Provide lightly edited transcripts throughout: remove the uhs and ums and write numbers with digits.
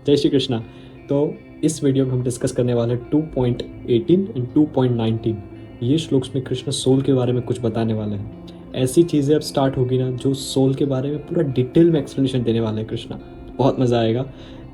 जय श्री कृष्णा। तो इस वीडियो में हम डिस्कस करने वाले हैं 2.18 एंड 2.19। ये श्लोक्स में कृष्ण सोल के बारे में कुछ बताने वाले हैं। ऐसी चीज़ें अब स्टार्ट होगी ना जो सोल के बारे में पूरा डिटेल में एक्सप्लेनेशन देने वाले हैं कृष्णा। बहुत मज़ा आएगा।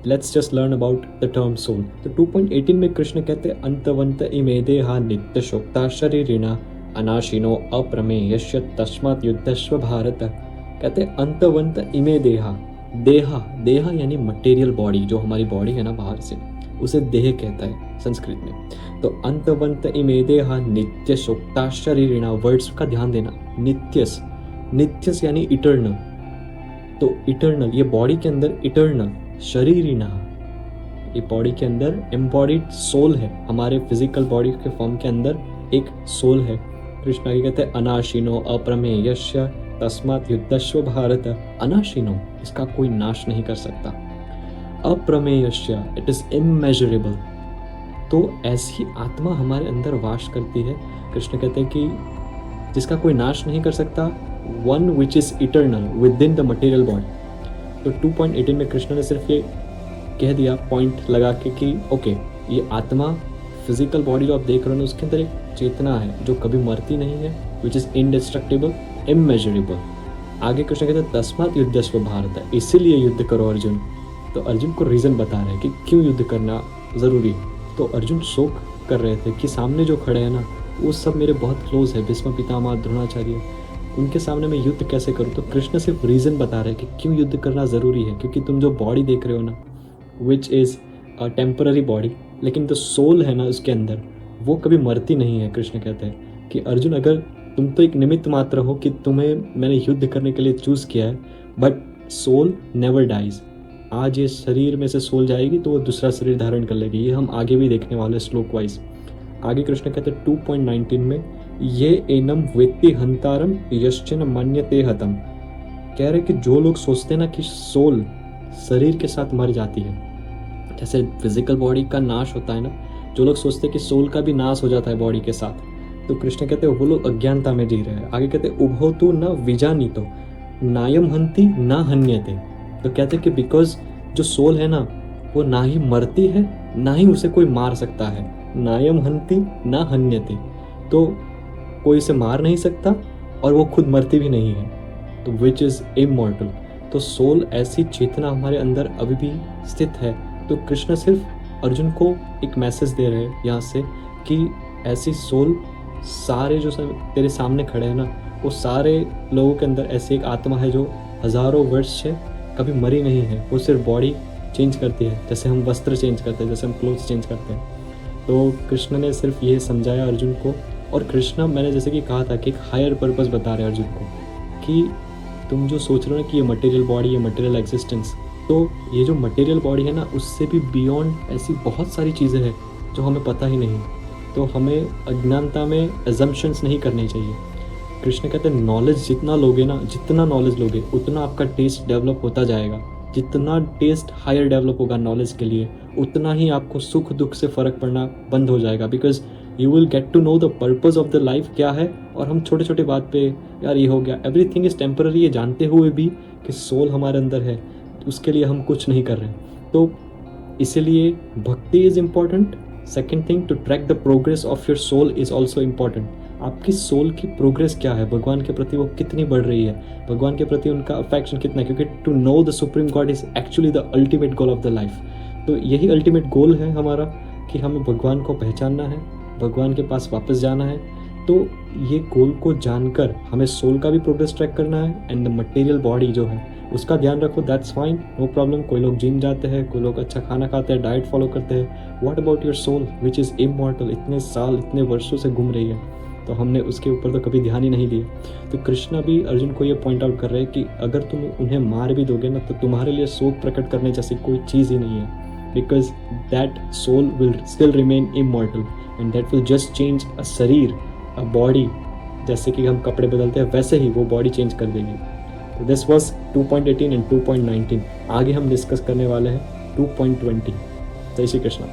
Let's just learn about the term soul. तो 2.18 में कृष्ण कहते हैं अंतवंत इमे देहा नित्य शोक्ता शरीरिणा अनाशिनो अप्रमेयस्य तस्मात् युद्धस्व भारत। कहते हैं अंतवंत इमे देहा। देहा यानी मटेरियल बॉडी, जो हमारी बॉडी है ना बाहर से, उसे देह कहता है संस्कृत में। तो अंतवंत इमे देहा नित्य शोक्ता शरीरिणा, वर्ड्स का ध्यान देना। नित्यस यानी इटर्नल। तो इटर्नल, ये बॉडी के अंदर इटर्नल। शरीरिणा, ये बॉडी के अंदर एम्बॉडीड सोल है। हमारे फिजिकल बॉडी के फॉर्म के अंदर एक सोल है। कृष्ण आगे कहते हैं अनाशिनो अप्रमेयस्य तस्मात् युद्धस्व भारत। अनाशिनो, इसका कोई नाश नहीं कर सकता। अप्रमेयस्य, इट इज इमेजरेबल। तो ऐसी आत्मा हमारे अंदर वास करती है। कृष्ण कहते हैं कि जिसका कोई नाश नहीं कर सकता, one which is eternal with in the material body. तो 2.18 में कृष्ण ने सिर्फ ये कह दिया पॉइंट लगा के कि ओके, ये आत्मा फिजिकल बॉडी जो आप देख रहे हो ना, उसके अंदर एक चेतना है जो कभी मरती नहीं है, विच इज इनडिस्ट्रक्टिबल, इमेजरेबल। आगे कृष्ण कहते हैं तस्मात् युद्धस्व भारत, इसीलिए युद्ध करो अर्जुन। तो अर्जुन को रीजन बता रहे हैं कि क्यों युद्ध करना जरूरी है। तो अर्जुन शोक कर रहे थे कि सामने जो खड़े हैं ना, वो सब मेरे बहुत क्लोज है, भीष्म पितामह द्रोणाचार्य, उनके सामने मैं युद्ध कैसे करूँ। तो कृष्ण सिर्फ रीजन बता रहे हैं कि क्यों युद्ध करना ज़रूरी है। क्योंकि तुम जो बॉडी देख रहे हो ना, which is a temporary body, लेकिन जो सोल है ना उसके अंदर, वो कभी मरती नहीं है। कृष्ण कहते हैं कि अर्जुन, अगर तुम तो एक निमित्त मात्र हो कि तुम्हें मैंने युद्ध करने के लिए चूज़ किया है, बट सोल नेवर डाइज। आज ये शरीर में से सोल जाएगी तो वो दूसरा शरीर धारण कर लेगी। ये हम आगे भी देखने वाले श्लोक वाइज। आगे कृष्ण कहते हैं 2.19 में, ये एनम वेत्ति हंतारम यश्चन मन्यते हतम। कह रहे कि जो लोग सोचते हैं ना कि सोल शरीर के साथ मर जाती है, जैसे फिजिकल बॉडी का नाश होता है ना, जो लोग सोचते हैं कि सोल का भी नाश हो जाता है बॉडी के साथ, तो कृष्ण कहते हैं वो लोग अज्ञानता में जी रहे हैं। आगे कहते हैं उभो तु न विजानीतो नायम हंति न हन्यते। तो कहते हैं कि बिकॉज जो सोल है ना, वो ना ही मरती है ना ही उसे कोई मार सकता है। नायम हंति न हन्यते, तो कोई इसे मार नहीं सकता और वो खुद मरती भी नहीं है। तो विच इज़ इमॉर्टल। तो सोल ऐसी चेतना हमारे अंदर अभी भी स्थित है। तो कृष्ण सिर्फ अर्जुन को एक मैसेज दे रहे हैं यहाँ से कि ऐसी सोल सारे जो तेरे सामने खड़े हैं ना, वो सारे लोगों के अंदर ऐसी एक आत्मा है जो हज़ारों वर्ष से कभी मरी नहीं है। वो सिर्फ बॉडी चेंज करती है, जैसे हम वस्त्र चेंज करते हैं, जैसे हम क्लोथ्स चेंज करते हैं। तो कृष्ण ने सिर्फ ये समझाया अर्जुन को। और कृष्ण, मैंने जैसे कि कहा था कि एक हायर पर्पस बता रहे अर्जुन को कि तुम जो सोच रहे हो ना कि ये मटेरियल बॉडी, ये मटेरियल एग्जिस्टेंस, तो ये जो मटेरियल बॉडी है ना, उससे भी बियॉन्ड ऐसी बहुत सारी चीज़ें हैं जो हमें पता ही नहीं। तो हमें अज्ञानता में एजम्पशंस नहीं करनी चाहिए। कृष्ण कहते हैं नॉलेज जितना लोगे ना, जितना नॉलेज लोगे उतना आपका टेस्ट डेवलप होता जाएगा। जितना टेस्ट हायर डेवलप होगा नॉलेज के लिए, उतना ही आपको सुख दुख से फ़र्क पड़ना बंद हो जाएगा। Because you will get to know the purpose of the life क्या है। और हम छोटे छोटे बात पे यार ये हो गया, एवरीथिंग इज़ टेम्पररी, ये जानते हुए भी कि सोल हमारे अंदर है, उसके लिए हम कुछ नहीं कर रहे हैं। तो इसीलिए bhakti is important. Second thing, to track the progress of your soul is also important. आपकी सोल की प्रोग्रेस क्या है, भगवान के प्रति वो कितनी बढ़ रही है, भगवान के प्रति उनका अफेक्शन कितना है। क्योंकि to know the supreme God is actually the ultimate goal of the life. तो यही अल्टीमेट गोल है हमारा कि हमें भगवान को पहचानना है, भगवान के पास वापस जाना है। तो ये गोल को जानकर हमें सोल का भी प्रोग्रेस ट्रैक करना है, एंड द मटेरियल बॉडी जो है उसका ध्यान रखो, दैट्स फाइन, नो प्रॉब्लम। कोई लोग जिम जाते हैं, कोई लोग अच्छा खाना खाते हैं, डाइट फॉलो करते हैं। What about your soul which is immortal, इतने साल इतने वर्षों से घूम रही है, तो हमने उसके ऊपर तो कभी ध्यान ही नहीं दिया। तो कृष्णा भी अर्जुन को ये पॉइंट आउट कर रहे हैं कि अगर तुम उन्हें मार भी दोगे ना, तो तुम्हारे लिए शोक प्रकट करने जैसी कोई चीज़ ही नहीं है। Because that soul will still remain immortal and that will just change a शरीर, अ बॉडी। जैसे कि हम कपड़े बदलते हैं वैसे ही वो बॉडी चेंज कर देगी। तो दिस वॉज 2.18 एंड 2.19। आगे हम डिस्कस करने वाले हैं 2.20। जय श्री कृष्णा।